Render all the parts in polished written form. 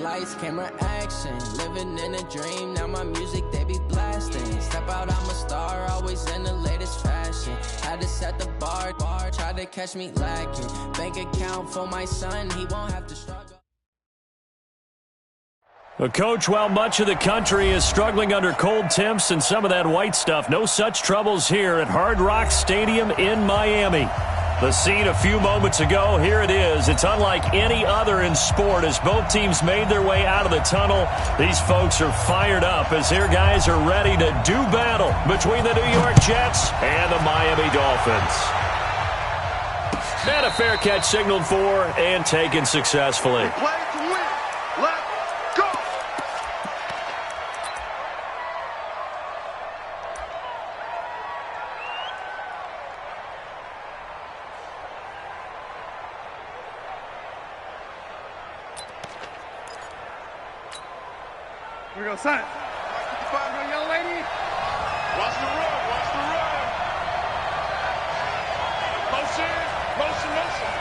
lights, camera, action. Living in a dream, now my music, they be blasting. Step out, I'm a star, always in the latest fashion. Had to set the bar, try to catch me lacking. Bank account for my son, he won't have to struggle. Well, Coach, while much of the country is struggling under cold temps and some of that white stuff, no such troubles here at Hard Rock Stadium in Miami. The scene a few moments ago, here it is. It's unlike any other in sport as both teams made their way out of the tunnel. These folks are fired up as their guys are ready to do battle between the New York Jets and the Miami Dolphins. And a fair catch signaled for and taken successfully. Play to win. Let's go. Here we go, son. 55, young lady. Watch the run, watch the run. Motion, motion, motion.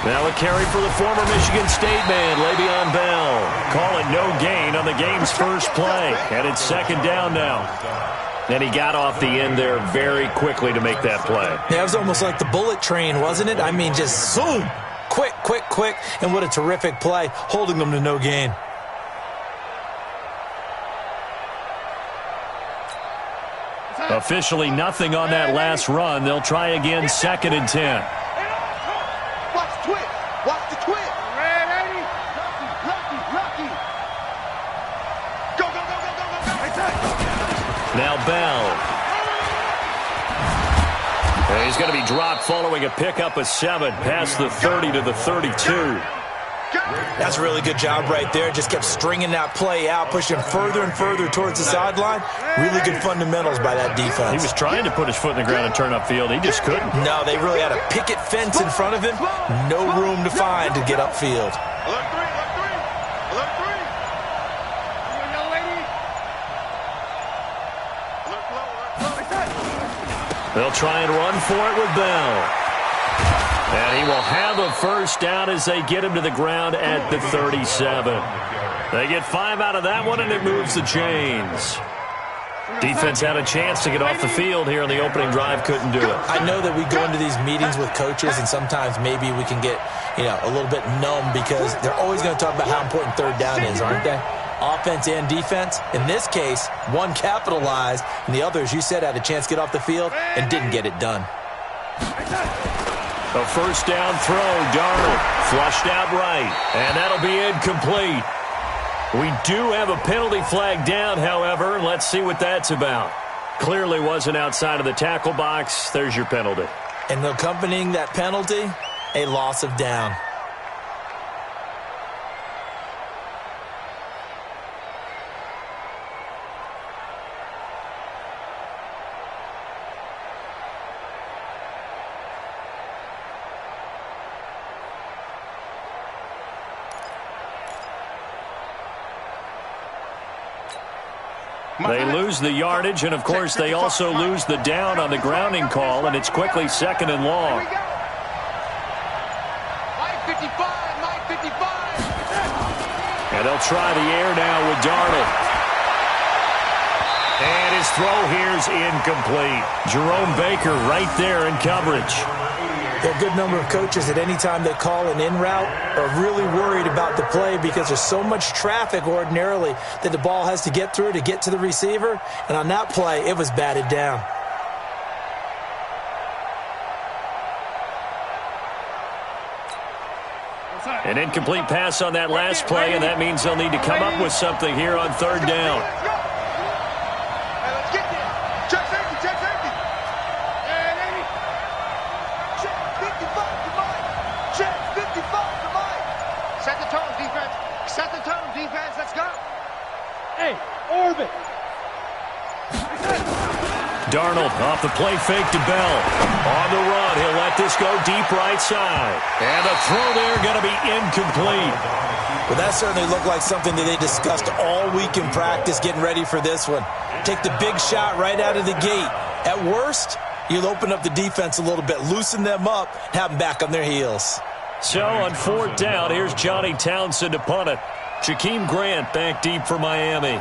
Now a carry for the former Michigan State man, Le'Veon Bell. Call it no gain on the game's first play. And it's second down now. And he got off the end there very quickly to make that play. Yeah, it was almost like the bullet train, wasn't it? I mean, just zoom. Quick, quick, quick. And what a terrific play, holding them to no gain. Officially nothing on that last run. They'll try again, 2nd and 10. Watch the twist. Watch the twist. Ready? Lucky. Go, go, go, go, go, go, go. Now Bell. And he's going to be dropped following a pickup of 7 past the 30 to the 32. That's a really good job right there. Just kept stringing that play out, pushing further and further towards the sideline. Really good fundamentals by that defense. He was trying to put his foot in the ground and turn upfield. He just couldn't. No, they really had a picket fence in front of him. No room to find to get upfield. Alert 3, alert 3. Alert 3. Young lady. Alert flow. They'll try and run for it with Bell. And he will have a first down as they get him to the ground at the 37. They get 5 out of that one, and it moves the chains. Defense had a chance to get off the field here on the opening drive, couldn't do it. I know that we go into these meetings with coaches, and sometimes maybe we can get, a little bit numb because they're always going to talk about how important third down is, aren't they? Offense and defense. In this case, one capitalized, and the other, as you said, had a chance to get off the field and didn't get it done. A first down throw, Darnold flushed out right, and that'll be incomplete. We do have a penalty flag down, however. Let's see what that's about. Clearly wasn't outside of the tackle box. There's your penalty. And accompanying that penalty, a loss of down. They lose the yardage, and, of course, they also lose the down on the grounding call, and it's quickly 2nd and long. Mike 55, Mike 55. And they'll try the air now with Darnold. And his throw here's incomplete. Jerome Baker right there in coverage. A good number of coaches at any time they call an in route are really worried about the play because there's so much traffic ordinarily that the ball has to get through to get to the receiver. And on that play, it was batted down. An incomplete pass on that last play, and that means they'll need to come up with something here on 3rd down. Darnold off the play fake to Bell. On the run, he'll let this go deep right side. And the throw there going to be incomplete. Well, that certainly looked like something that they discussed all week in practice getting ready for this one. Take the big shot right out of the gate. At worst, you'll open up the defense a little bit, loosen them up, have them back on their heels. So on 4th down, here's Johnny Townsend to punt it. Jakeem Grant back deep for Miami.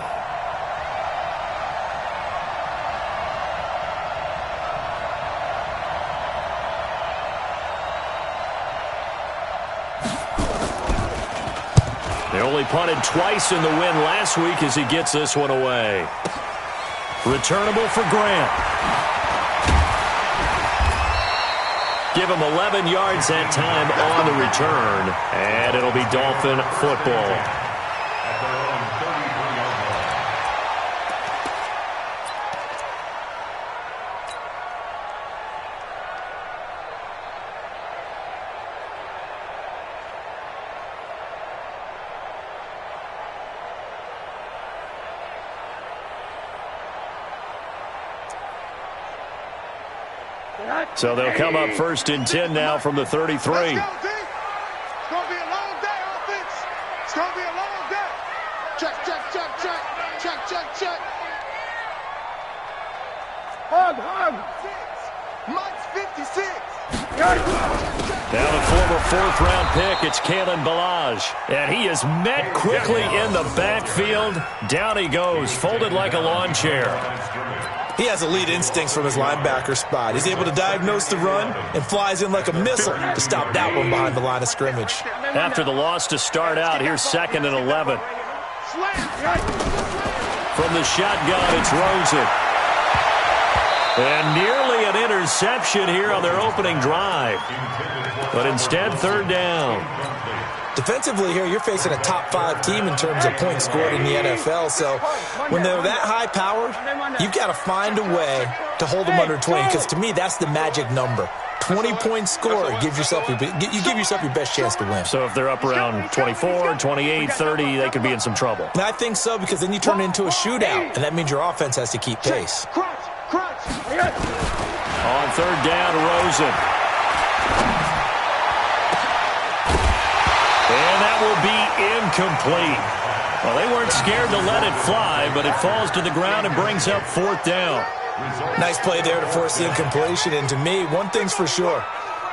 They only punted twice in the win last week as he gets this one away. Returnable for Grant. Give him 11 yards that time on the return, and it'll be Dolphin football. So they'll come up 1st and 10 now from the 33. Let's go, D. It's going to be a long day, offense. It's going to be a long day. Check, check, check, check. Check, check, check. Hug, hug. Mike's 56. Now the former 4th-round pick, it's Kalen Ballage. And he is met quickly in the backfield. Down he goes, folded like a lawn chair. He has elite instincts from his linebacker spot. He's able to diagnose the run and flies in like a missile to stop that one behind the line of scrimmage. After the loss to start out, here's 2nd and 11. From the shotgun, it's Rosen. And nearly an interception here on their opening drive. But instead, 3rd down. Defensively here, you're facing a top-5 team in terms of points scored in the NFL. So when they're that high-powered, you've got to find a way to hold them under 20. Because to me, that's the magic number. 20-point score, you give yourself your best chance to win. So if they're up around 24, 28, 30, they could be in some trouble. And I think so, because then you turn it into a shootout, and that means your offense has to keep pace. On 3rd down, Rosen. And that will be incomplete. Well, they weren't scared to let it fly, but it falls to the ground and brings up 4th down. Nice play there to force the incompletion. And to me, one thing's for sure.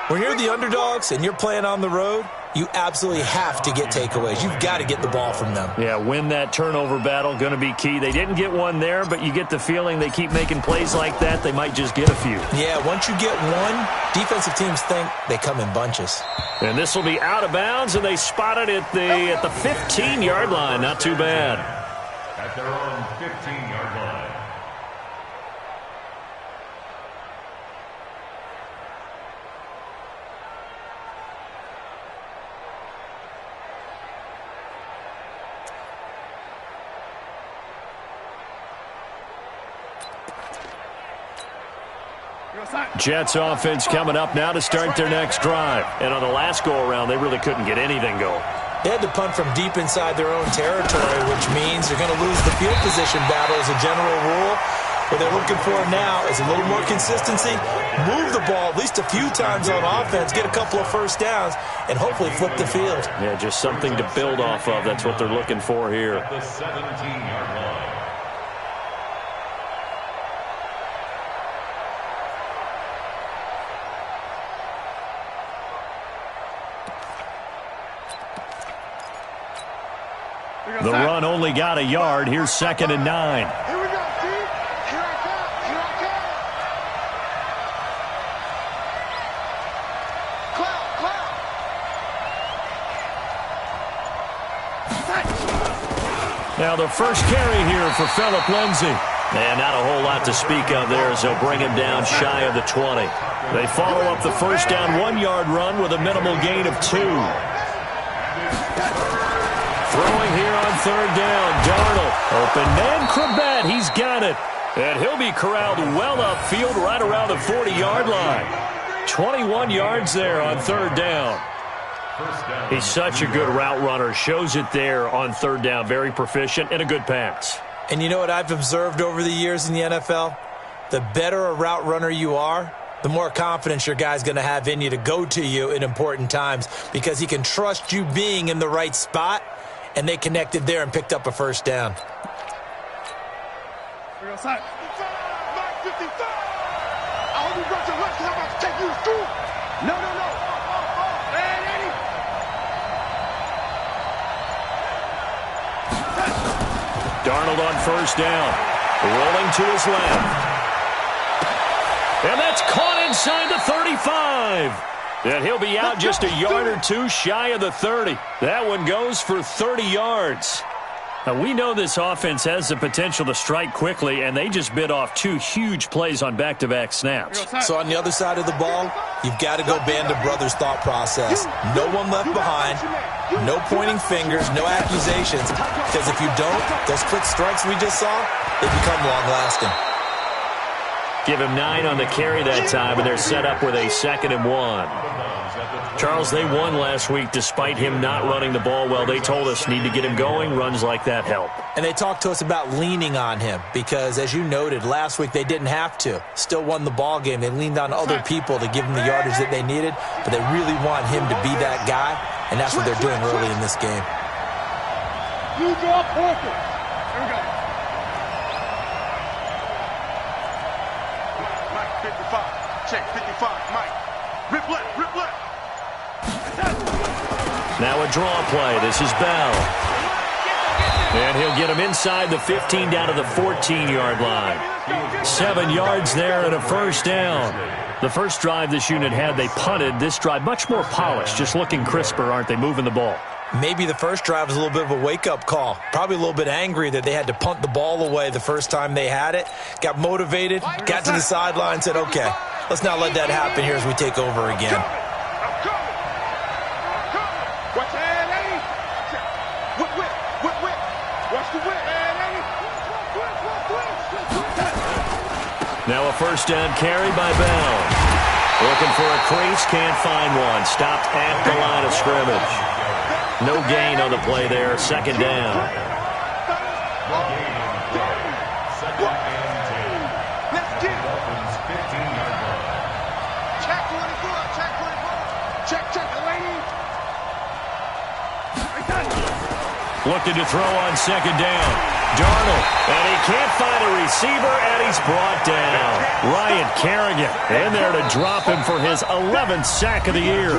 When you're the underdogs and you're playing on the road, you absolutely have to get takeaways. You've got to get the ball from them. Yeah, win that turnover battle, going to be key. They didn't get one there, but you get the feeling they keep making plays like that, they might just get a few. Yeah, once you get one, defensive teams think they come in bunches. And this will be out of bounds, and they spot it at the 15-yard line. Not too bad. At their own 15-yard line. Jets offense coming up now to start their next drive. And on the last go-around, they really couldn't get anything going. They had to punt from deep inside their own territory, which means they're going to lose the field position battle as a general rule. What they're looking for now is a little more consistency, move the ball at least a few times on offense, get a couple of 1st downs, and hopefully flip the field. Yeah, just something to build off of. That's what they're looking for here. At the 17-yard line. The run only got a yard. Here's 2nd and 9. Here we go, D. Here I come. Here I come. Cloud. Now the first carry here for Phillip Lindsay. And not a whole lot to speak of there as they'll bring him down shy of the 20. They follow up the 1st down 1-yard run with a minimal gain of 2. Throwing here on 3rd down, Darnold. Open man, Kravette, he's got it. And he'll be corralled well upfield right around the 40-yard line. 21 yards there on 3rd down. He's such a good route runner. Shows it there on 3rd down. Very proficient and a good pass. And you know what I've observed over the years in the NFL? The better a route runner you are, the more confidence your guy's going to have in you to go to you in important times because he can trust you being in the right spot. And they connected there and picked up a 1st down. We're outside. 55. I hope you brought your lunch because I'm about to take you to school. No. Man, Eddie. backfield on first down. Rolling to his left. And that's caught inside the 35. And he'll be out just a yard or two shy of the 30. That one goes for 30 yards. Now, we know this offense has the potential to strike quickly, and they just bit off 2 huge plays on back-to-back snaps. So on the other side of the ball, you've got to go band of brothers thought process. No one left behind, no pointing fingers, no accusations, because if you don't, those quick strikes we just saw, they become long-lasting. Give him 9 on the carry that time, and they're set up with a 2nd and 1. Charles, they won last week despite him not running the ball well. They told us need to get him going. Runs like that help. And they talked to us about leaning on him because, as you noted, last week they didn't have to. Still won the ball game. They leaned on other people to give them the yardage that they needed, but they really want him to be that guy, and that's what they're doing early in this game. You draw perfect. Here we go. Mike, 55. Check 55. Mike. Rip left. Rip left. Now a draw play. This is Bell. And he'll get him inside the 15 down to the 14-yard line. 7 yards there and a first down. The first drive this unit had, they punted. This drive much more polished, just looking crisper, aren't they, moving the ball? Maybe the first drive was a little bit of a wake-up call. Probably a little bit angry that they had to punt the ball away the first time they had it. Got motivated, got to the sideline, said, okay, let's not let that happen here as we take over again. Now a first down carry by Bell. Looking for a crease, can't find one. Stopped at the line of scrimmage. No gain on the play there, 2nd down. Looking to throw on 2nd down. Darnold, and he can't find a receiver, and he's brought down. Ryan Kerrigan in there to drop him for his 11th sack of the year.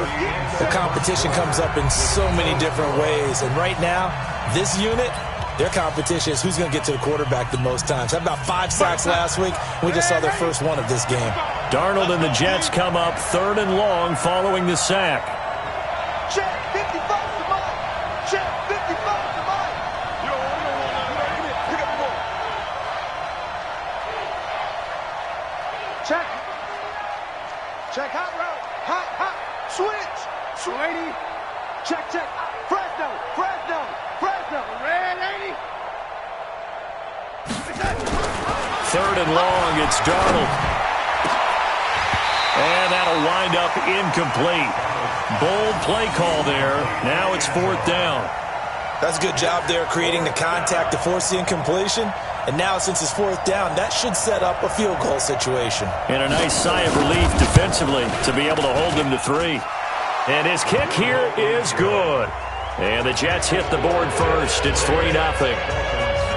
The competition comes up in so many different ways, and right now, this unit, their competition is who's going to get to the quarterback the most times. Had about 5 sacks last week. We just saw their first one of this game. Darnold and the Jets come up 3rd and long following the sack. Check 55 to Mike. Check 55 to Mike. Pick up the ball. Check. Check hot route. Hot. Switch. Sweetie. Check. Fresno. Red 80. 3rd and long, it's Darnold. And that'll wind up incomplete. Bold play call there. Now it's 4th down. That's a good job there creating the contact to force the incompletion. And now since it's 4th down, that should set up a field goal situation. And a nice sigh of relief defensively to be able to hold them to 3. And his kick here is good. And the Jets hit the board first. It's 3-0.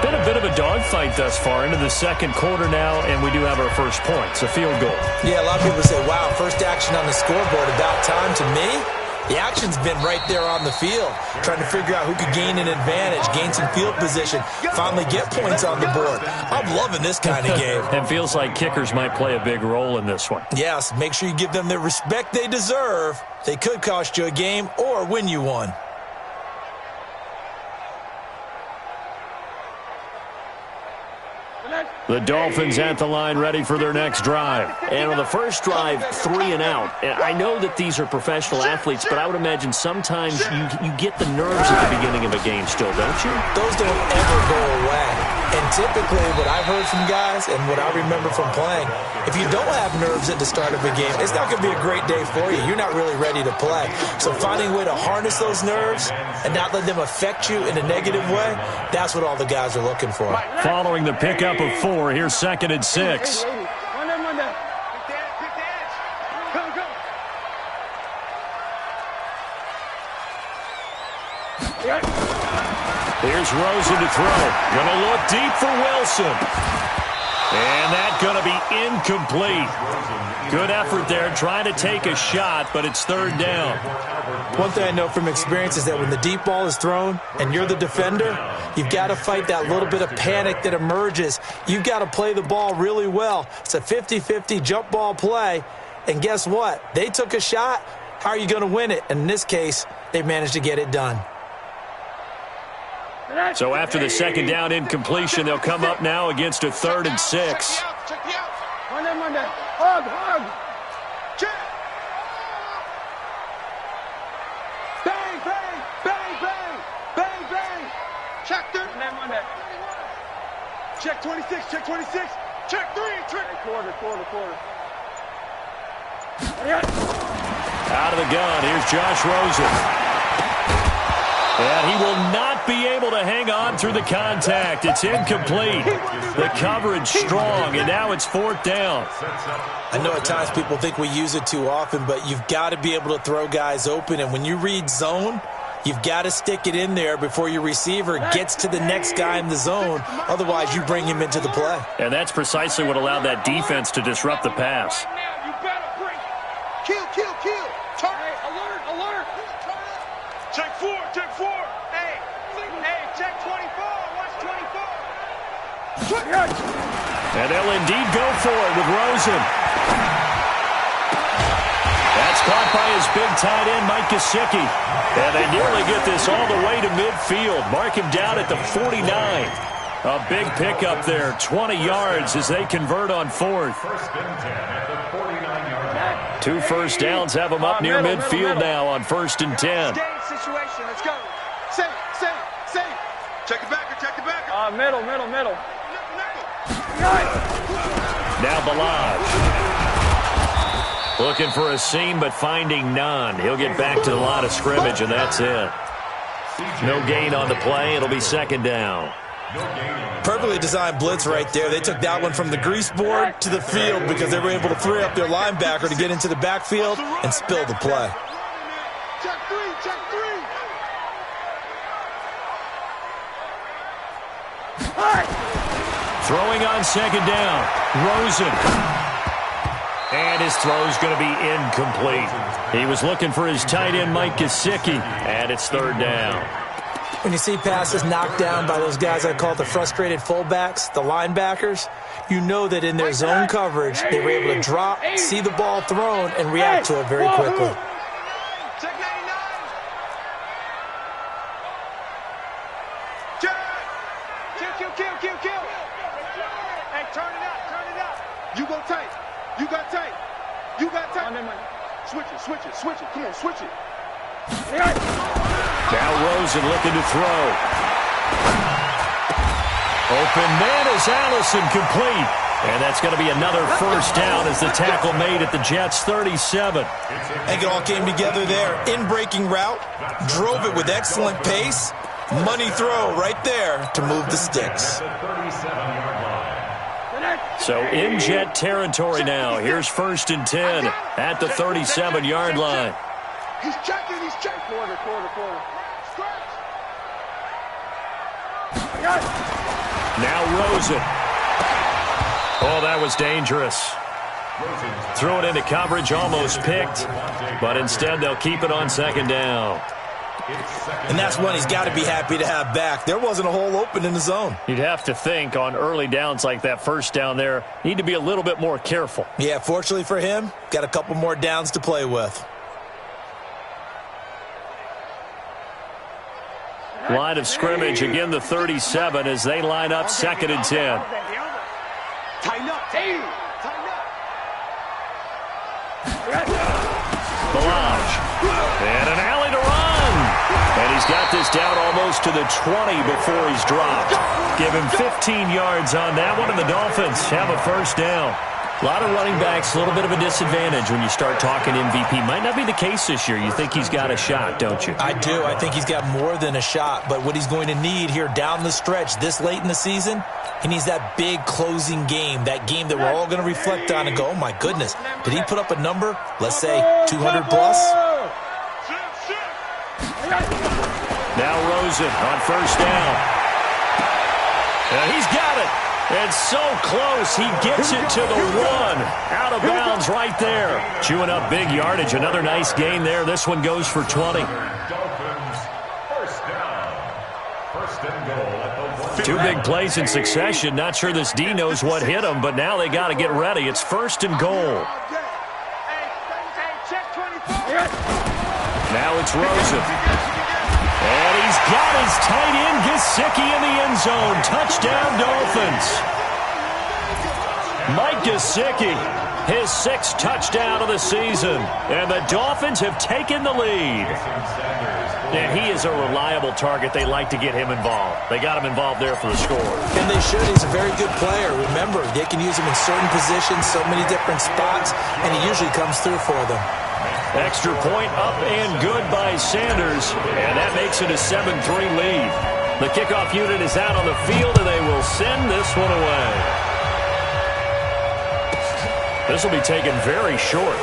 Been a bit of a dogfight thus far into the 2nd quarter now, and we do have our first point. It's a field goal. Yeah, a lot of people say, wow, first action on the scoreboard, about time. To me, the action's been right there on the field, trying to figure out who could gain an advantage, gain some field position, finally get points on the board. I'm loving this kind of game. It feels like kickers might play a big role in this one. Yes, make sure you give them the respect they deserve. They could cost you a game or win you one. The Dolphins at the line ready for their next drive. And on the first drive, 3 and out. I know that these are professional athletes, but I would imagine sometimes you get the nerves at the beginning of a game still, don't you? Those don't ever go away. And typically what I've heard from guys and what I remember from playing, if you don't have nerves at the start of a game, it's not going to be a great day for you. You're not really ready to play. So finding a way to harness those nerves and not let them affect you in a negative way, that's what all the guys are looking for. Following the pickup of 4, here's 2nd and 6. Here's Rosen to throw. Gonna look deep for Wilson. And that's going to be incomplete. Good effort there, trying to take a shot, but it's third down. One thing I know from experience is that when the deep ball is thrown and you're the defender, you've got to fight that little bit of panic that emerges. You've got to play the ball really well. It's a 50-50 jump ball play, and guess what? They took a shot. How are you going to win it? And in this case, they managed to get it done. So after the second down incompletion, they'll come up now against a 3rd and 6. Check me out. Monday. Hug. Check. Bang. Check 30. Monday. Check 26. Check 3. Quarter. Out of the gun, here's Josh Rosen. And he will not be able to hang on through the contact. It's incomplete. The coverage strong, and now it's 4th down. I know at times people think we use it too often, but you've got to be able to throw guys open. And when you read zone, you've got to stick it in there before your receiver gets to the next guy in the zone. Otherwise, you bring him into the play. And that's precisely what allowed that defense to disrupt the pass. You better bring it. Kill. Turn. Alert. Check 4. Hey, check 24. Watch 24. And they'll indeed go for it with Rosen. That's caught by his big tight end, Mike Gesicki. And they nearly get this all the way to midfield. Mark him down at the 49. A big pickup there, 20 yards as they convert on 4th. 1st and 10 at the 49-yard line. 2 first downs have them up near midfield now on 1st and 10. Game situation. Let's go. Safe. Check the backer. Middle. Now Balaj. Looking for a seam, but finding none. He'll get back to the line of scrimmage, and that's it. No gain on the play. It'll be 2nd down. Perfectly designed blitz right there. They took that one from the grease board to the field because they were able to free up their linebacker to get into the backfield and spill the play. Check 3. Throwing on 2nd down. Rosen. And his throw's going to be incomplete. He was looking for his tight end, Mike Gesicki, and it's 3rd down. When you see passes knocked down by those guys I call the frustrated fullbacks, the linebackers, you know that in their zone coverage, they were able to drop, see the ball thrown, and react to it very quickly. Check 99. Kill. Hey, turn it up. You go tight. You got tight. Switch it. Come on, switch it. Now Rosen looking to throw. Open man is Allison, complete. And that's going to be another 1st down as the tackle made at the Jets' 37. I think it all came together there. In-breaking route, drove it with excellent pace. Money throw right there to move the sticks. So in Jet territory now. Here's 1st and 10 at the 37-yard line. He's checking. Quarter. Now Rosen. Oh, that was dangerous. Threw it into coverage, almost picked. But instead, they'll keep it on 2nd down. And that's one he's got to be happy to have back. There wasn't a hole open in the zone. You'd have to think on early downs like that 1st down there, need to be a little bit more careful. Yeah, fortunately for him, got a couple more downs to play with. Line of scrimmage, again the 37 as they line up 2nd and 10. Tighten up. Balaj. And an alley to run. And he's got this down almost to the 20 before he's dropped. Give him 15 yards on that one, and the Dolphins have a 1st down. A lot of running backs, a little bit of a disadvantage when you start talking MVP. Might not be the case this year. You think he's got a shot, don't you? I do. I think he's got more than a shot. But what he's going to need here down the stretch this late in the season, he needs that big closing game, that game that we're all going to reflect on and go, oh, my goodness, did he put up a number, let's say 200 plus? Now Rosen on 1st down. And he's got it. It's so close. He gets it to the 1. Out of bounds right there. Chewing up big yardage. Another nice gain there. This one goes for 20. Dolphins, first down. First and goal at the 1. 2 big plays in succession. Not sure this D knows what hit him, but now they got to get ready. It's first and goal. Now it's Rosen. And he's got his tight end, Gesicki, in the end zone. Touchdown, Dolphins. Mike Gesicki, his 6th touchdown of the season. And the Dolphins have taken the lead. And he is a reliable target. They like to get him involved. They got him involved there for the score. And they should. He's a very good player. Remember, they can use him in certain positions, so many different spots, and he usually comes through for them. Extra point up and good by Sanders, and that makes it a 7-3 lead. The kickoff unit is out on the field, and they will send this one away. This will be taken very short.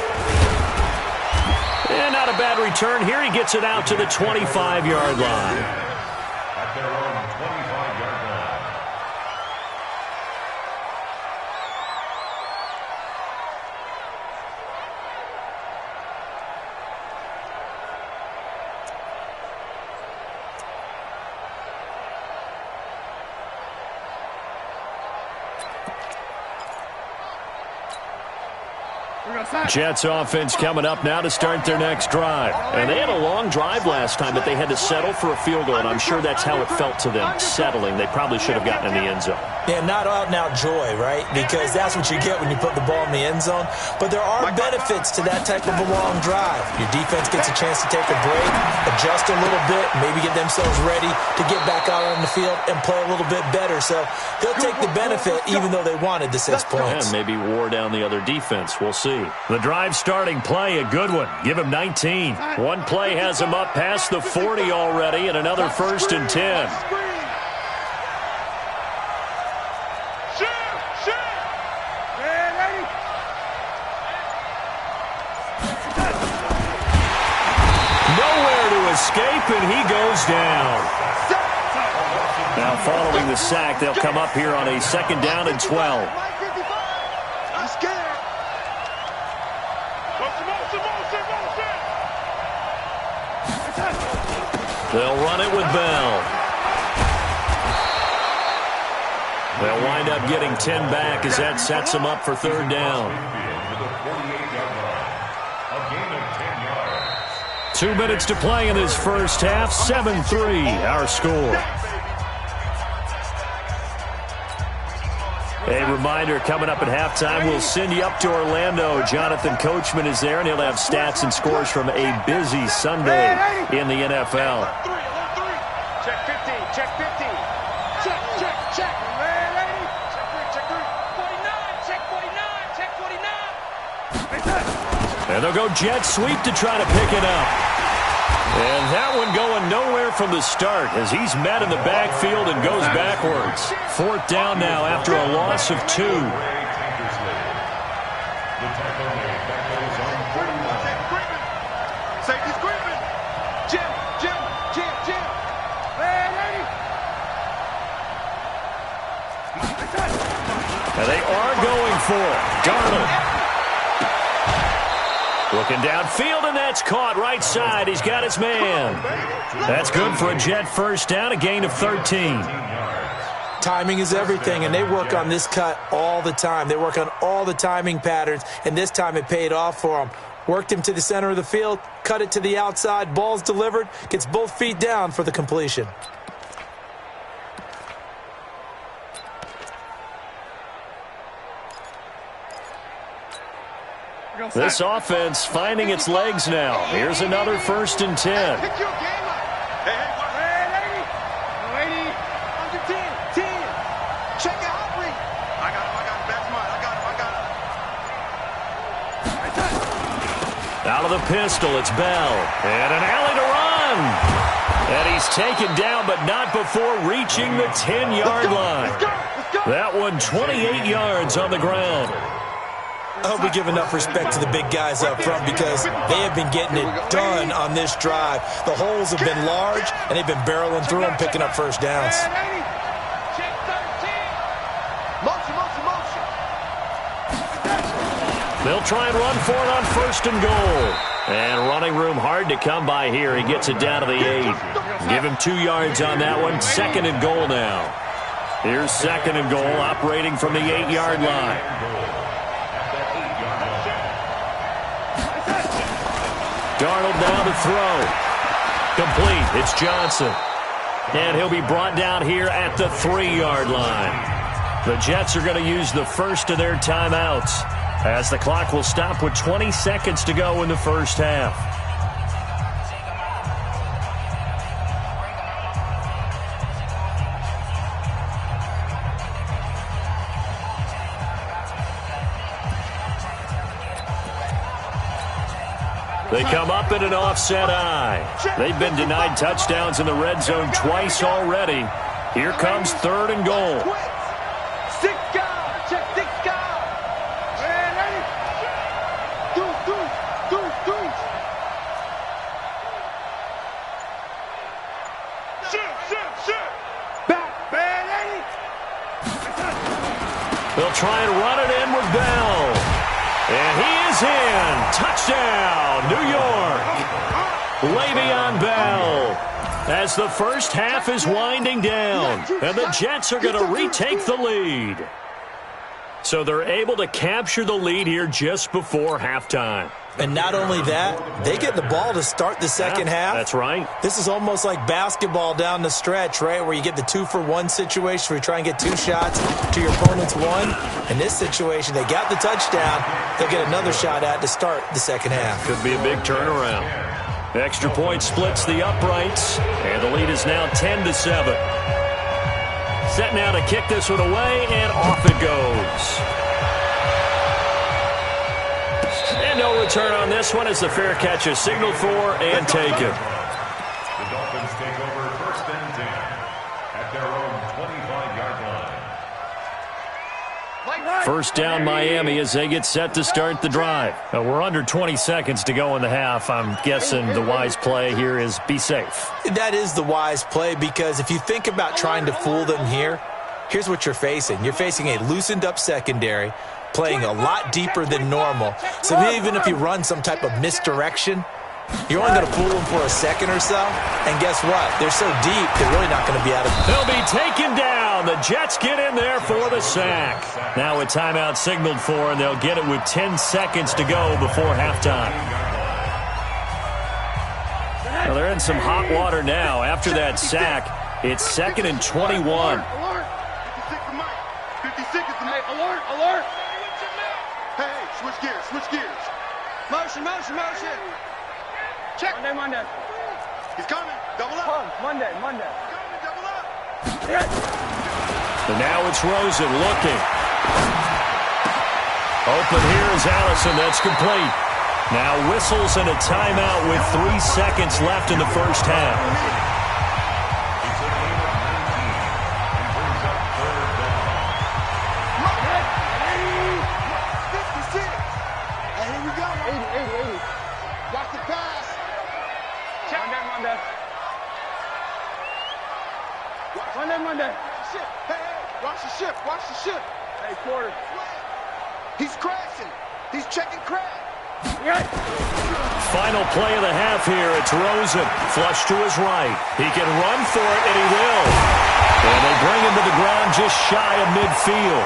And not a bad return here. He gets it out to the 25-yard line. At their own 25-yard line. Jets offense coming up now to start their next drive. And they had a long drive last time, but they had to settle for a field goal, and I'm sure that's how it felt to them, settling. They probably should have gotten in the end zone. Yeah, not out-and-out joy, right? Because that's what you get when you put the ball in the end zone. But there are benefits to that type of a long drive. Your defense gets a chance to take a break, adjust a little bit, maybe get themselves ready to get back out on the field and play a little bit better. So they'll take the benefit even though they wanted the 6 points. And maybe wore down the other defense. We'll see. The drive starting play, a good one. Give him 19. One play has him up past the 40 already, and another 1st and 10. Nowhere to escape, and he goes down. Now following the sack, they'll come up here on a 2nd down and 12. They'll run it with Bell. They'll wind up getting 10 back as that sets them up for 3rd down. 2 minutes to play in this first half. 7-3 our score. A reminder, coming up at halftime, we'll send you up to Orlando. Jonathan Coachman is there, and he'll have stats and scores from a busy Sunday in the NFL. Check 50, check 50. Check, check, check. Ready? Check 49, check 49, check 49. And they'll go jet sweep to try to pick it up. And that one going nowhere from the start as he's met in the backfield and goes backwards. 4th down now after a loss of 2. Safety's creeping. Jim, Jim, Jim, Jim. Ready? And they are going for it. Darnold. Looking downfield, and that's caught right side. He's got his man. That's good for a Jet 1st down, a gain of 13. Timing is everything, and they work on this cut all the time. They work on all the timing patterns, and this time it paid off for them. Worked him to the center of the field, cut it to the outside, ball's delivered, gets both feet down for the completion. This offense finding its legs now. Here's another 1st and 10. Pick your game up. Hey, ready? Ready? Under 10, 10. Check it out, Reed. I got him. That's mine. I got him. Out of the pistol, it's Bell. And an alley to run. And he's taken down, but not before reaching the 10-yard line. Let's go. That one 28 yards on the ground. I hope we give enough respect to the big guys up front because they have been getting it done on this drive. The holes have been large, and they've been barreling through them, picking up 1st downs. They'll try and run for it on 1st and goal. And running room hard to come by here. He gets it down to the 8. Give him 2 yards on that one. 2nd and goal now. Here's 2nd and goal, operating from the 8-yard line. Darnold down to throw. Complete. It's Johnson. And he'll be brought down here at the 3-yard line. The Jets are going to use the first of their timeouts, as the clock will stop with 20 seconds to go in the first half. They come up in an offset eye. They've been denied touchdowns in the red zone twice already. Here comes 3rd and goal. They'll try and run it in with Bell. And he is in. Touchdown, New York. Le'Veon Bell. As the first half is winding down, and the Jets are going to retake the lead. So they're able to capture the lead here just before halftime. And not only that, they get the ball to start the second half. That's right. This is almost like basketball down the stretch, right, where you get the 2-for-1 situation where you try and get 2 shots to your opponent's 1. In this situation, they got the touchdown. They'll get another shot at to start the second half. Could be a big turnaround. Extra point splits the uprights, and the lead is now 10-7. Set now to kick this one away, and off it goes. And no return on this one as the fair catch is signaled for and taken. The Dolphins take over 1st and 10 at their own 25-yard line. First down Miami as they get set to start the drive. We're under 20 seconds to go in the half. I'm guessing the wise play here is be safe. That is the wise play, because if you think about trying to fool them here, here's what you're facing. You're facing a loosened up secondary, playing a lot deeper than normal. So even if you run some type of misdirection, you're only going to fool them for a second or so. And guess what? They're so deep, they're really not going to be out of it. They'll be taken down. The Jets get in there for the sack. Now a timeout signaled for, and they'll get it with 10 seconds to go before halftime. Well, they're in some hot water now. After that sack, it's 2nd and 21. Alert! 56 is the mate. Alert! Alert! Hey, switch gears, switch gears. Motion, motion, motion. Check. Monday. He's coming. Double up. Monday. He's coming. Double up. And now it's Rosen looking. Open here is Allison. That's complete. Now whistles and a timeout with 3 seconds left in the first half. Monday. Hey, watch the ship. Watch the ship. Hey, quarter. He's crashing. He's checking crash. Final play of the half here. It's Rosen. Flush to his right. He can run for it, and he will. And they bring him to the ground just shy of midfield.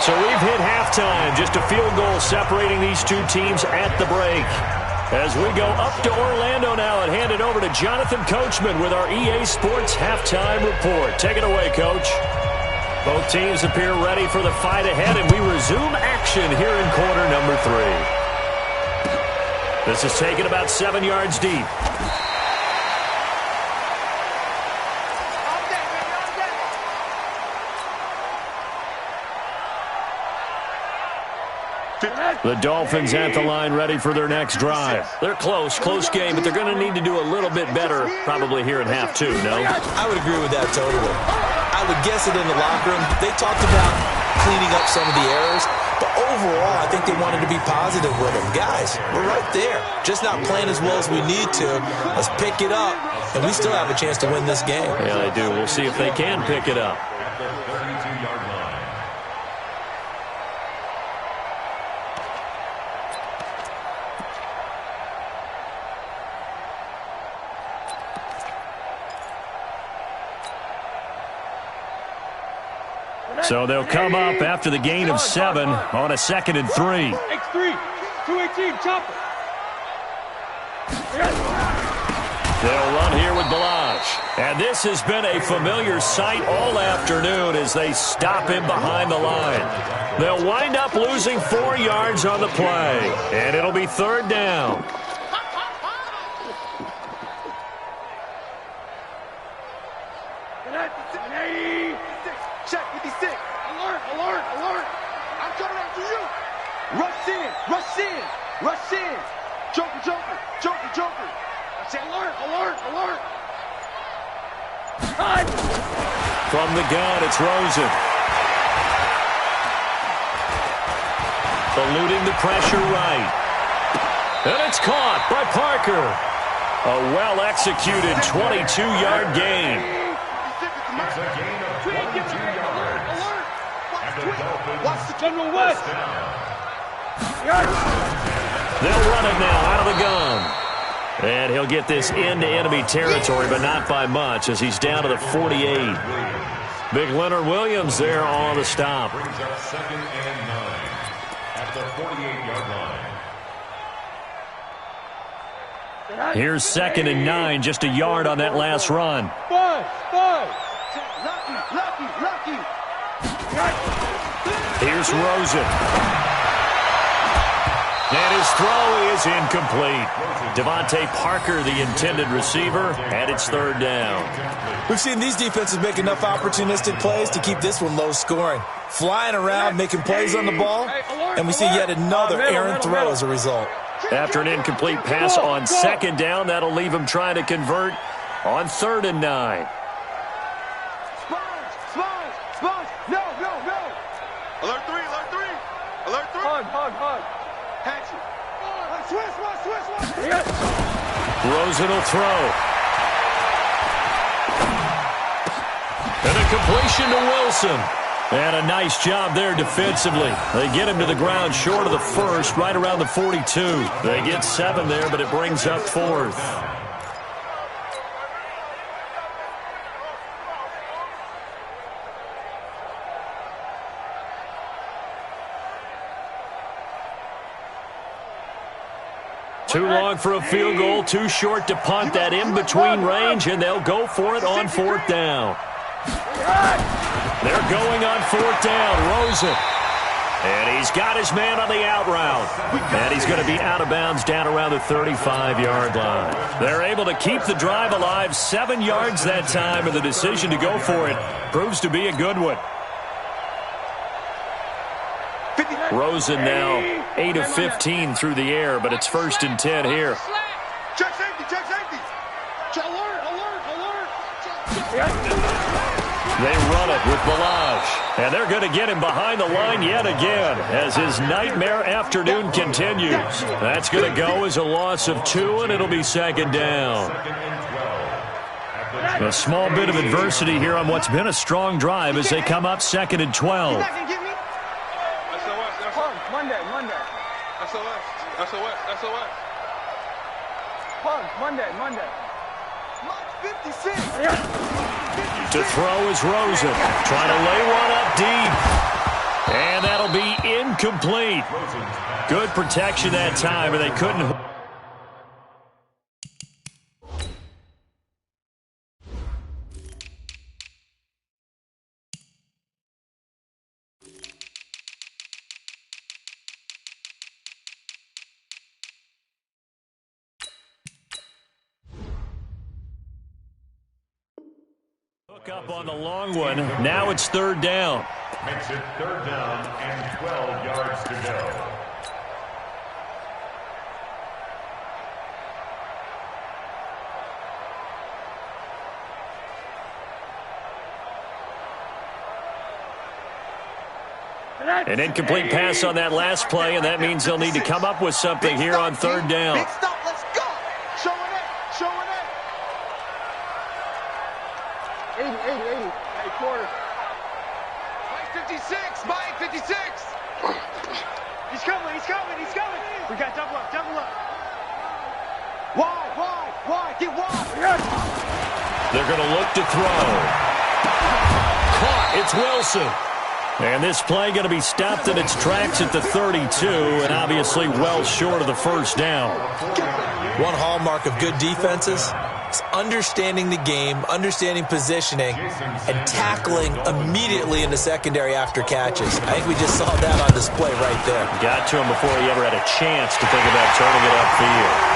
So we've hit halftime. Just a field goal separating these two teams at the break. As we go up to Orlando now and hand it over to Jonathan Coachman with our EA Sports Halftime Report. Take it away, Coach. Both teams appear ready for the fight ahead, and we resume action here in quarter number 3. This is taken about 7 yards deep. The Dolphins at the line ready for their next drive. They're close game, but they're going to need to do a little bit better probably here in half 2, no? I would agree with that totally. I would guess it in the locker room. They talked about cleaning up some of the errors, but overall, I think they wanted to be positive with them. Guys, we're right there. Just not playing as well as we need to. Let's pick it up, and we still have a chance to win this game. Yeah, they do. We'll see if they can pick it up. So they'll come up after the gain of 7 on a 2nd and 3. X3, 218, chopper. They'll run here with Balaj. And this has been a familiar sight all afternoon as they stop him behind the line. They'll wind up losing 4 yards on the play, and it'll be 3rd down. Check 56. Alert, alert, alert. I'm coming after you. Rush in, rush in, rush in. Joker, joker, joker, joker. I say alert, alert, alert. From the gun, it's Rosen. Eluding the pressure right. And it's caught by Parker. A well-executed 22-yard gain. It's a gain of 22 yards. And the Dolphins Watch the General West. They'll run it now out of the gun. And he'll get this into enemy territory, but not by much, as he's down to the 48. Big Leonard Williams there on the stop. Brings up 2nd and 9 at the 48-yard line. Here's 2nd and 9, just a yard on that last run. Five. Lucky. Here's Rosen. And his throw is incomplete. Devontae Parker, the intended receiver, and it's 3rd down. We've seen these defenses make enough opportunistic plays to keep this one low scoring. Flying around, making plays on the ball, and we see yet another errant throw as a result. After an incomplete pass on 2nd down, that'll leave him trying to convert on 3rd and 9. Sponge. No. Alert 3. Hug. Hatchet. Swish. Rosen will throw. And a completion to Wilson. And a nice job there defensively. They get him to the ground short of the 1st, right around the 42. They get 7 there, but it brings up 4th. Too long for a field goal, too short to punt that in-between range, and they'll go for it on 4th down. They're going on 4th down. Rosen. And he's got his man on the out route. And he's going to be out of bounds down around the 35-yard line. They're able to keep the drive alive, 7 yards that time, and the decision to go for it proves to be a good one. Rosen now 8 of 15 through the air, but it's 1st and 10 here. Check safety. Alert. They run it with Balaj, and they're going to get him behind the line yet again as his nightmare afternoon continues. That's going to go as a loss of 2, and it'll be 2nd down. A small bit of adversity here on what's been a strong drive as they come up 2nd and 12. Monday. SOS. Monday. Mark 56. To throw is Rosen. Trying to lay one up deep. And that'll be incomplete. Good protection that time, and they couldn't. Up on the long one. Now it's 3rd down. Makes it 3rd down and 12 yards to go. An incomplete pass on that last play, and that means they'll need to come up with something here on 3rd down. Big stop, let's go. Showing it. 80. Hey, quarter. Mike 56. He's coming. We got double up. Wide. Get wide. They're going to look to throw. Caught. It's Wilson. And this play going to be stopped in its tracks at the 32, and obviously well short of the first down. One hallmark of good defenses is understanding the game, understanding positioning, and tackling immediately in the secondary after catches. I think we just saw that on display right there. Got to him before he ever had a chance to think about turning it upfield.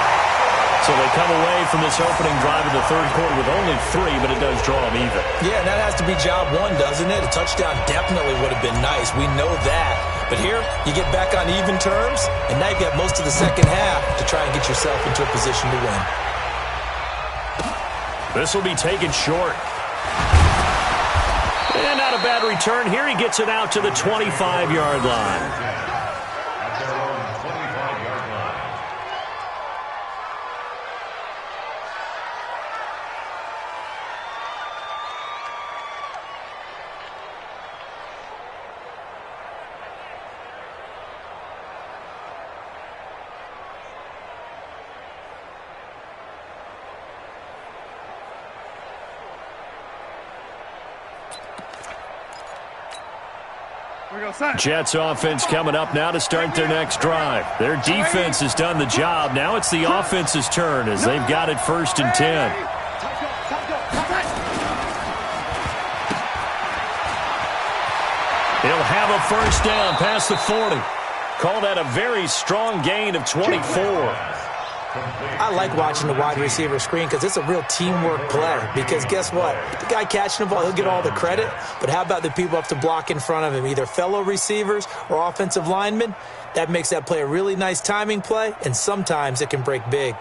So they come away from this opening drive in the third quarter with only 3, but it does draw them even. Yeah, and that has to be job one, doesn't it? A touchdown definitely would have been nice. We know that. But here, you get back on even terms, and now you've got most of the second half to try and get yourself into a position to win. This will be taken short. And not a bad return. Here he gets it out to the 25-yard line. At their own 25-yard line. Jets offense coming up now to start their next drive. Their defense has done the job. Now it's the offense's turn as they've got it 1st and 10. He'll have a first down past the 40. Call that a very strong gain of 24. I like watching the wide receiver screen because it's a real teamwork play. Because guess what? The guy catching the ball, he'll get all the credit. But how about the people up to block in front of him, either fellow receivers or offensive linemen? That makes that play a really nice timing play, and sometimes it can break big.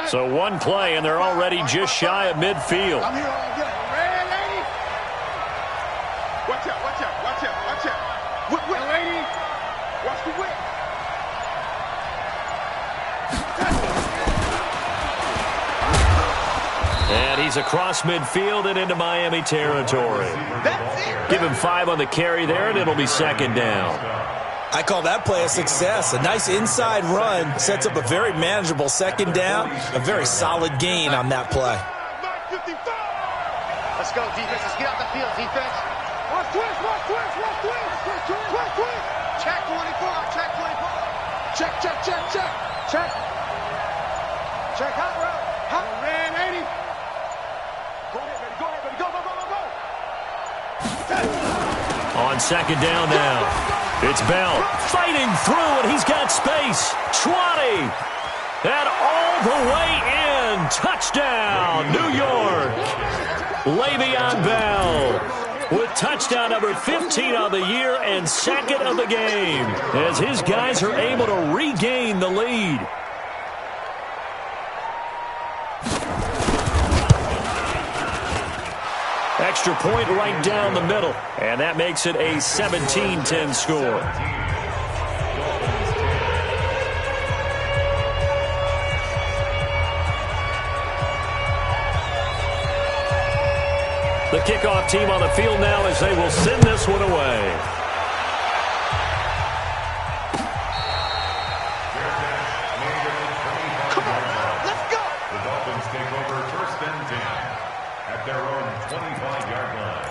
So one play, and they're already just shy of midfield. I'm here all day. Red lady. Watch out, watch out, watch out, watch out. Whip, whip. Lady. Watch the whip. And he's across midfield and into Miami territory. That's it. Give him 5 on the carry there, and it'll be 2nd down. I call that play a success. A nice inside run sets up a very manageable 2nd down, a very solid gain on that play. Let's go, defense. Let's get out the field, defense. Watch twist, watch twist, watch twist. Twist, twist. Check 24, check 24. Check, check, check, check. Check. Check hot route. Hot. Red 80. Go ahead, baby. Go ahead, baby. Go, go, go, go, go. On 2nd down now. It's Bell fighting through, and he's got space. 20. And all the way in. Touchdown, New York. Le'Veon Bell with touchdown number 15 on the year and 2nd of the game as his guys are able to regain the lead. Extra point right down the middle, and that makes it a 17-10 score. The kickoff team on the field now as they will send this one away. Come on, let's go. The Dolphins take over 1st and 10 at their own 25-yard line.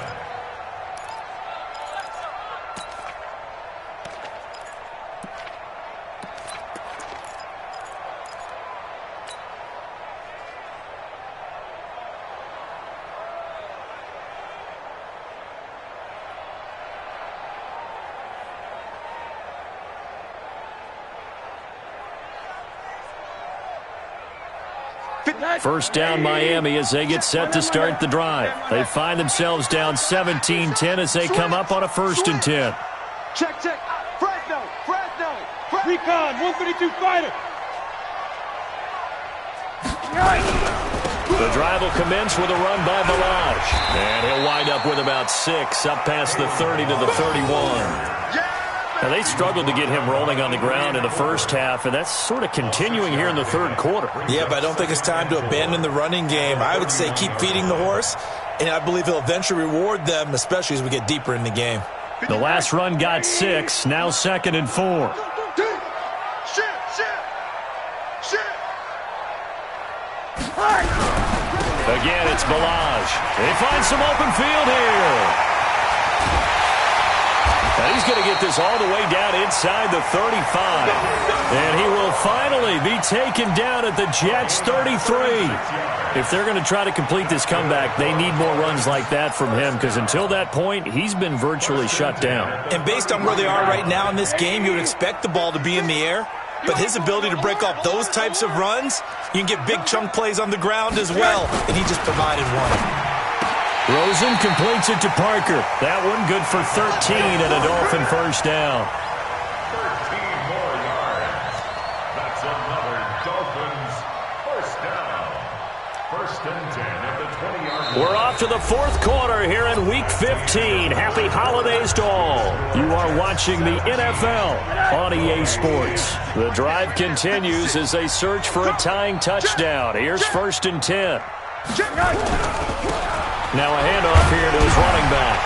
First down Miami as they get set to start the drive. They find themselves down 17-10 as they come up on a 1st and 10. Check, check. Fresno, Fresno. Recon, 152 fighter. The drive will commence with a run by Balaj. And he'll wind up with about 6 up past the 30 to the 31. Now, they struggled to get him rolling on the ground in the first half, and that's sort of continuing here in the third quarter. Yeah, but I don't think it's time to abandon the running game. I would say keep feeding the horse, and I believe he'll eventually reward them, especially as we get deeper in the game. The last run got 6, now 2nd and 4. Again, it's Balaj. They find some open field here. And he's going to get this all the way down inside the 35. And he will finally be taken down at the Jets' 33. If they're going to try to complete this comeback, they need more runs like that from him, because until that point, he's been virtually shut down. And based on where they are right now in this game, you would expect the ball to be in the air. But his ability to break off those types of runs, you can get big chunk plays on the ground as well. And he just provided one. Rosen completes it to Parker. That one good for 13 and a Dolphin first down. 13 more yards. That's another Dolphins first down. First and 10 at the 20-yard line. We're off to the fourth quarter here in Week 15. Happy holidays to all. You are watching the NFL on EA Sports. The drive continues as they search for a tying touchdown. Here's first and 10. Now a handoff here to his running back.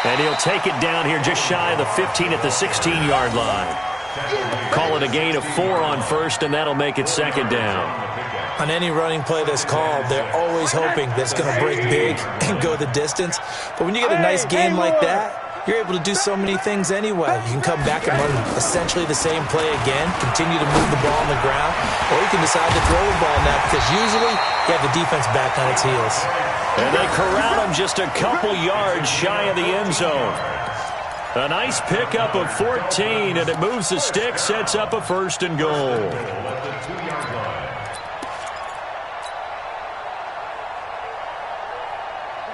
And he'll take it down here just shy of the 15 at the 16-yard line. Call it a gain of 4 on first, and that'll make it second down. On any running play that's called, they're always hoping that it's going to break big and go the distance. But when you get a nice gain like that, you're able to do so many things anyway. You can come back and run essentially the same play again, continue to move the ball on the ground, or you can decide to throw the ball now because usually you have the defense back on its heels. And they corral him just a couple yards shy of the end zone. A nice pickup of 14, and it moves the stick, sets up a first and goal.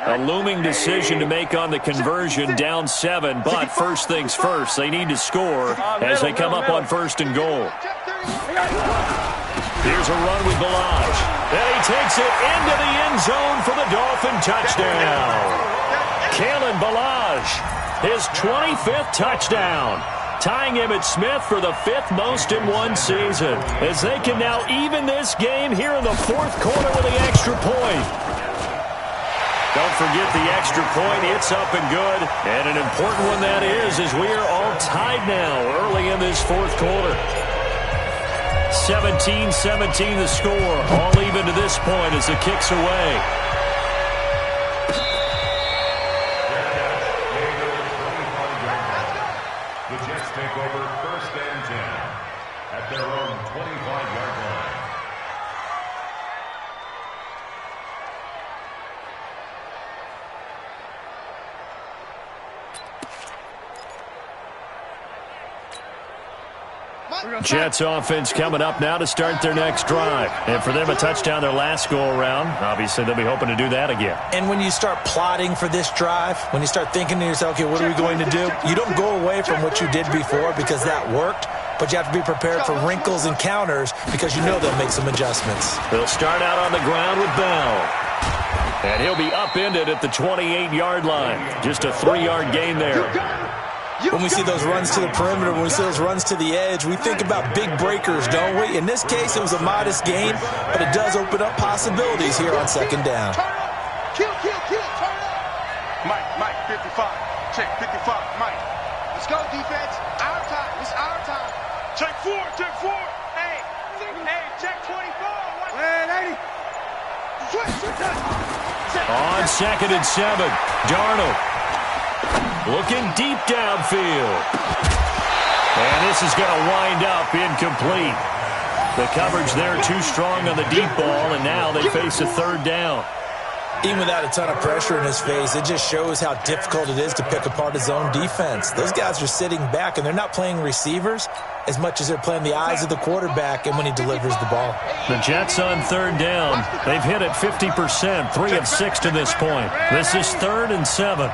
A looming decision to make on the conversion, down 7, but first things first, they need to score as they come up on first and goal. Here's a run with Balaj, and he takes it into the end zone for the Dolphin touchdown. Kalen Balaj, his 25th touchdown, tying Emmitt Smith for the 5th most in one season, as they can now even this game here in the fourth quarter with the extra point. Don't forget the extra point. It's up and good. And an important one that is, as we are all tied now early in this fourth quarter. 17-17 the score. All even to this point as the kick's away. The Jets take over first and 10 at their own 25-yard line. Jets offense coming up now to start their next drive. And for them, a touchdown their last go-around. Obviously, they'll be hoping to do that again. And when you start plotting for this drive, when you start thinking to yourself, okay, what are we going to do? You don't go away from what you did before because that worked, but you have to be prepared for wrinkles and counters because you know they'll make some adjustments. They'll start out on the ground with Bell. And he'll be upended at the 28-yard line. Just a 3-yard gain there. When we see those runs to the perimeter, when we see those runs to the edge, we think about big breakers, don't we? In this case, it was a modest gain, but it does open up possibilities here on second down. Kill, turn up. Mike, 55. Check, 55, Mike. Let's go, defense. Our time. It's our time. Check 4. Hey, check 24. Man, 80. Switch. On second and 7, Darnold. Looking deep downfield. And this is going to wind up incomplete. The coverage there too strong on the deep ball, and now they face a third down. Even without a ton of pressure in his face, it just shows how difficult it is to pick apart his own defense. Those guys are sitting back, and they're not playing receivers as much as they're playing the eyes of the quarterback and when he delivers the ball. The Jets on third down. They've hit it 50%, 3 of 6 to this point. This is 3rd and 7.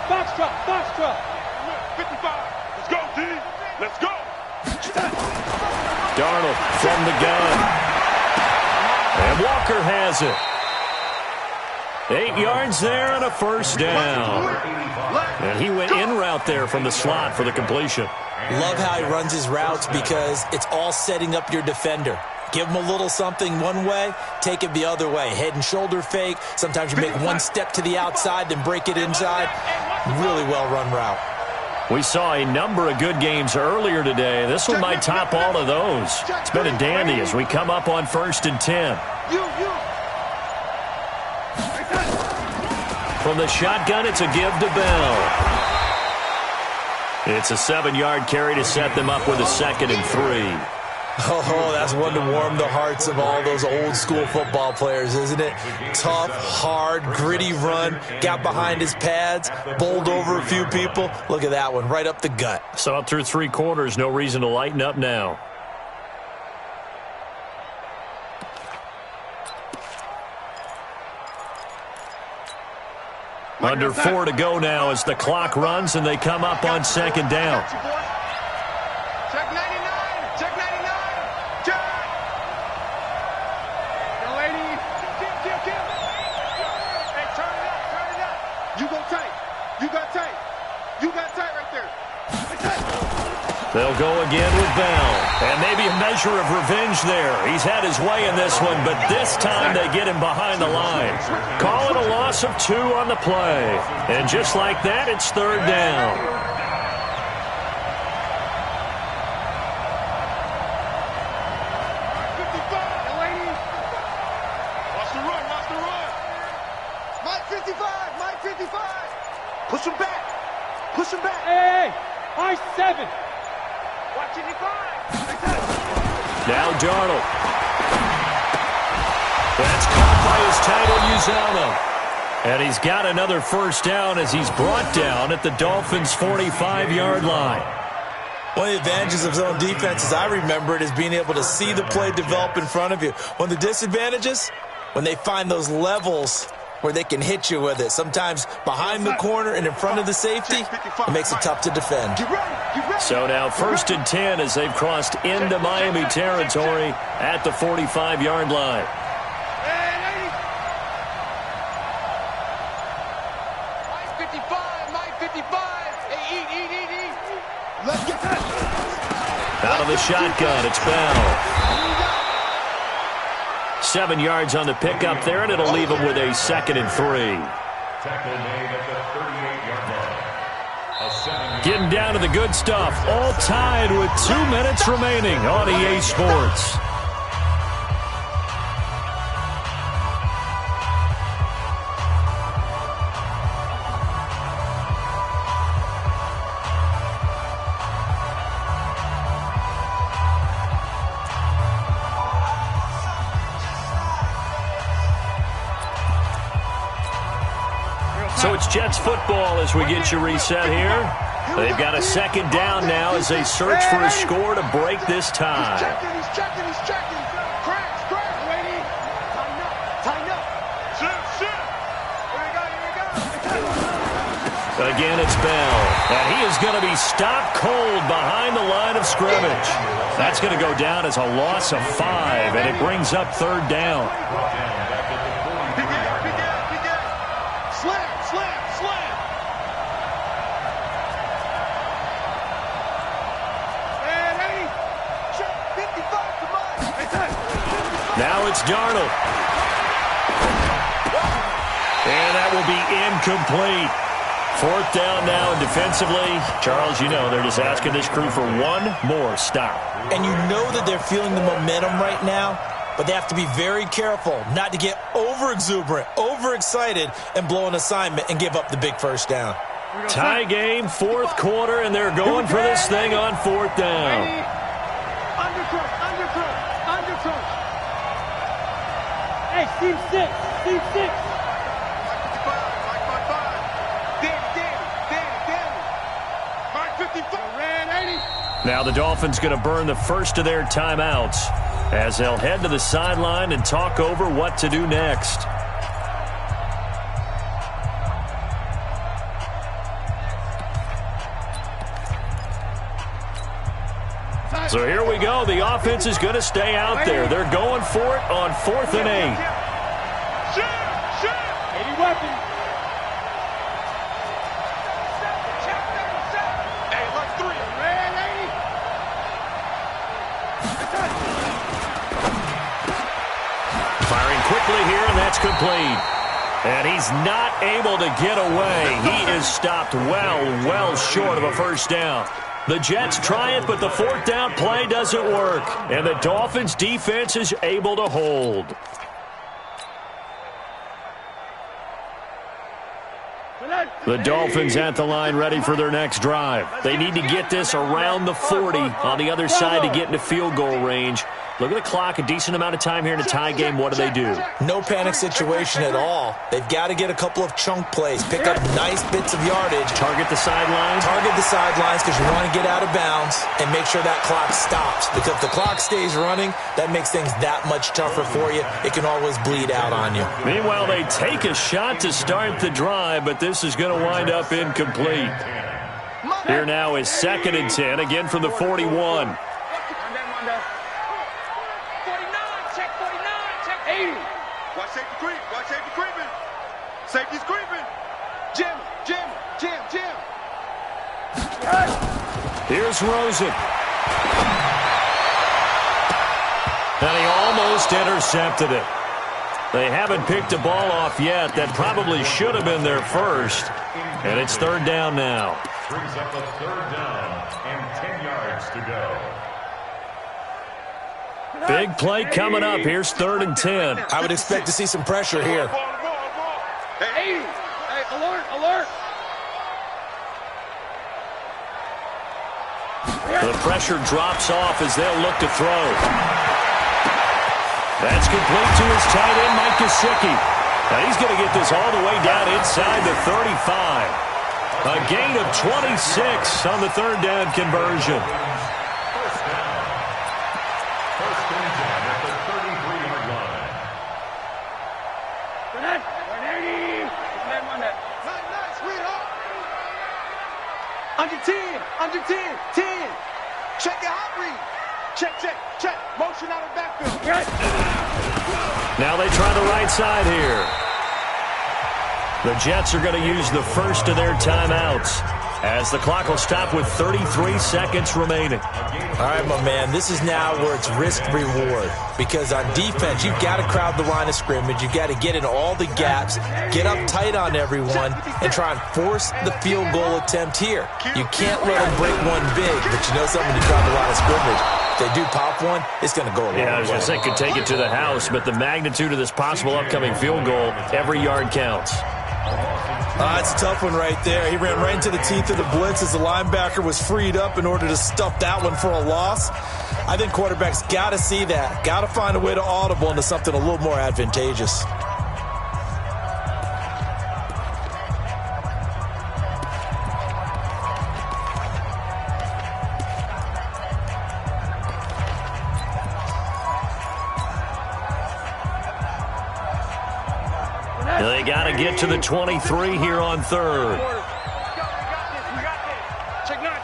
Foxtrot. 55. Let's go, D. Let's go. Darnold from the gun. And Walker has it. 8 yards there and a first down. And he went in route there from the slot for the completion. Love how he runs his routes because it's all setting up your defender. Give him a little something one way, take it the other way. Head and shoulder fake. Sometimes you make one step to the outside, then break it inside. Really well-run route. We saw a number of good games earlier today. This one might top all of those. It's been a dandy as we come up on 1st and 10. From the shotgun, it's a give to Bell. It's a 7-yard carry to set them up with a 2nd and 3. Oh, that's one to warm the hearts of all those old-school football players, isn't it? Tough, hard, gritty run, got behind his pads, bowled over a few people. Look at that one, right up the gut. Saw it through 3 quarters, no reason to lighten up now. Under 4 to go now as the clock runs and they come up on 2nd down. Check 99! Check 99! Check! Young lady! Kill! Hey, turn it up! You go tight! You got tight! You got tight right there! They'll go again with Bell. And maybe a measure of revenge there. He's had his way in this one, but this time they get him behind the line. Call it a loss of 2 on the play. And just like that, it's 3rd down. Watch the run! Mike 55! Push him back! Hey! I-7! Watch it, Now Darnold. That's caught by his tight end, Uzama. And he's got another 1st down as he's brought down at the Dolphins' 45-yard line. One of the advantages of zone defense, as I remember it, is being able to see the play develop in front of you. One of the disadvantages, when they find those levels where they can hit you with it. Sometimes behind the corner and in front of the safety, it makes it tough to defend. So now 1st and 10 as they've crossed into Miami territory at the 45-yard line. Mike 55! Hey, eat! Let's get that! Out of the shotgun, it's Bell. 7 yards on the pickup there, and it'll leave him with a 2nd and 3. Tackle made at the 38-yard line. Getting down to the good stuff, all tied with 2 minutes remaining on EA Sports. So it's Jets football as we get you reset here. They've got a 2nd down now as they search for a score to break this tie. He's checking. Cracks, lady. Tighten up. Sit. Here we go. Again, it's Bell. And he is going to be stopped cold behind the line of scrimmage. That's going to go down as a loss of 5, and it brings up 3rd down. Slam. And 55 to Mike. Now it's Darnold. And that will be incomplete. 4th down now, and defensively, Charles, you know, they're just asking this crew for one more stop. And you know that they're feeling the momentum right now, but they have to be very careful not to get over-exuberant, overexcited, and blow an assignment and give up the big 1st down. Tie game, 4th quarter, and they're going for this thing on 4th down. Undercook. Hey, Steve 6. Now the Dolphins going to burn the first of their timeouts as they'll head to the sideline and talk over what to do next. So here we go. The offense is going to stay out there. They're going for it on 4th and 8. Shoot! Any weapon. Hey, let's 3. Firing quickly here, and that's complete. And he's not able to get away. He is stopped well short of a first down. The Jets try it, but the fourth down play doesn't work. And the Dolphins' defense is able to hold. The Dolphins at the line ready for their next drive. They need to get this around the 40 on the other side to get into field goal range. Look at the clock, a decent amount of time here in a tie game. What do? No panic situation at all. They've got to get a couple of chunk plays, pick up nice bits of yardage. Target the sidelines? Target the sidelines because you want to get out of bounds and make sure that clock stops. Because if the clock stays running, that makes things that much tougher for you. It can always bleed out on you. Meanwhile, they take a shot to start the drive, but this is going to wind up incomplete. Here now is 2nd and 10, again from the 41. Watch safety creep. Watch safety creeping. Safety's creeping. Jim. Here's Rosen. And he almost intercepted it. They haven't picked a ball off yet. That probably should have been their first. And it's 3rd down now. Brings up the 3rd down and 10 yards to go. Big play coming up. Here's 3rd and 10. I would expect to see some pressure here. Hey, alert. The pressure drops off as they'll look to throw. That's complete to his tight end, Mike Gesicki. Now he's going to get this all the way down inside the 35. A gain of 26 on the 3rd down conversion. Under 10. Check your hot read. Check. Motion out of backfield. Now they try the right side here. The Jets are going to use the first of their timeouts as the clock will stop with 33 seconds remaining. All right, my man, this is now where it's risk-reward. Because on defense, you've got to crowd the line of scrimmage. You've got to get in all the gaps, get up tight on everyone, and try and force the field goal attempt here. You can't let them break one big, but you know something to crowd the line of scrimmage. If they do pop one, it's going to go a long way. Yeah, I was going to say could take it to the house, but the magnitude of this possible upcoming field goal, every yard counts. It's a tough one right there. He ran right into the teeth of the blitz as the linebacker was freed up in order to stuff that one for a loss. I think quarterbacks got to see that. Got to find a way to audible into something a little more advantageous. They got to get to the 23 here on 3rd. We got this. Check nine.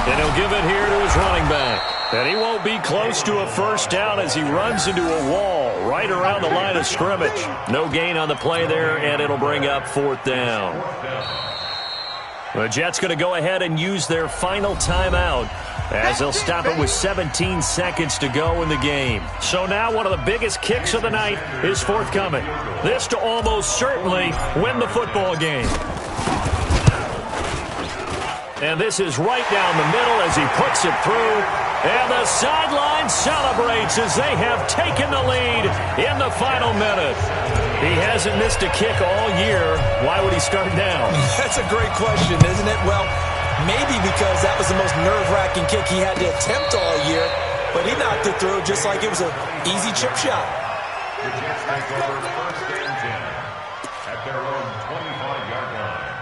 And he'll give it here to his running back. And he won't be close to a first down as he runs into a wall right around the line of scrimmage. No gain on the play there, and it'll bring up 4th down. The Jets going to go ahead and use their final timeout as they'll stop it with 17 seconds to go in the game. So now one of the biggest kicks of the night is forthcoming. This to almost certainly win the football game. And this is right down the middle as he puts it through. And the sideline celebrates as they have taken the lead in the final minute. He hasn't missed a kick all year. Why would he start now? That's a great question, isn't it? Well, maybe because that was the most nerve-wracking kick he had to attempt all year, but he knocked it through just like it was an easy chip shot. The Jets take over 1st and 10 at their own 25-yard line.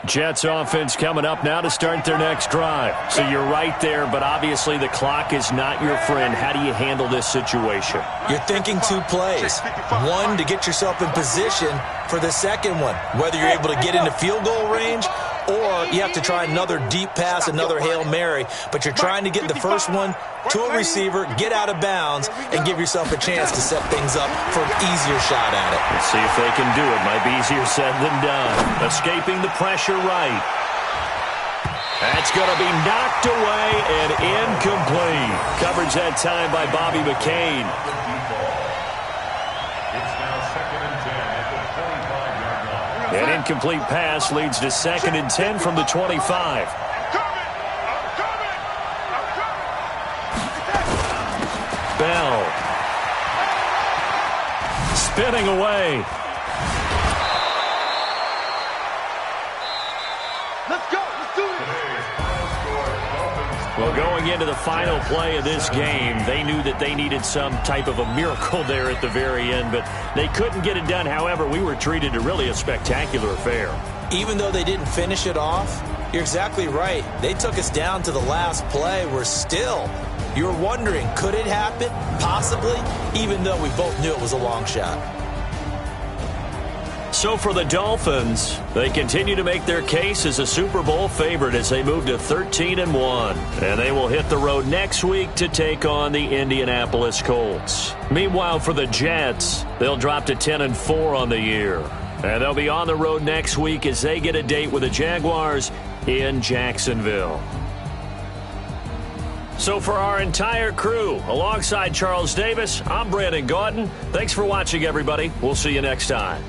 Jets offense coming up now to start their next drive. So you're right there, but obviously the clock is not your friend. How do you handle this situation? You're thinking 2 plays. One, to get yourself in position for the second one. Whether you're able to get into field goal range or you have to try another deep pass, another Hail Mary, but you're trying to get the first one to a receiver, get out of bounds, and give yourself a chance to set things up for an easier shot at it. Let's see if they can do it. Might be easier said than done. Escaping the pressure right. That's going to be knocked away and incomplete. Coverage that time by Bobby McCain. It's now 2nd and 10 at the 25-yard line. An incomplete pass leads to 2nd and 10 from the 25. Bell. Spinning away. Let's go. Let's do it. Well, going into the final play of this game, they knew that they needed some type of a miracle there at the very end, but they couldn't get it done. However, we were treated to really a spectacular affair. Even though they didn't finish it off, you're exactly right. They took us down to the last play. We're still, you're wondering, could it happen? Possibly, even though we both knew it was a long shot. So for the Dolphins, they continue to make their case as a Super Bowl favorite as they move to 13-1. And they will hit the road next week to take on the Indianapolis Colts. Meanwhile, for the Jets, they'll drop to 10-4 on the year. And they'll be on the road next week as they get a date with the Jaguars in Jacksonville. So for our entire crew, alongside Charles Davis, I'm Brandon Gaudin. Thanks for watching, everybody. We'll see you next time.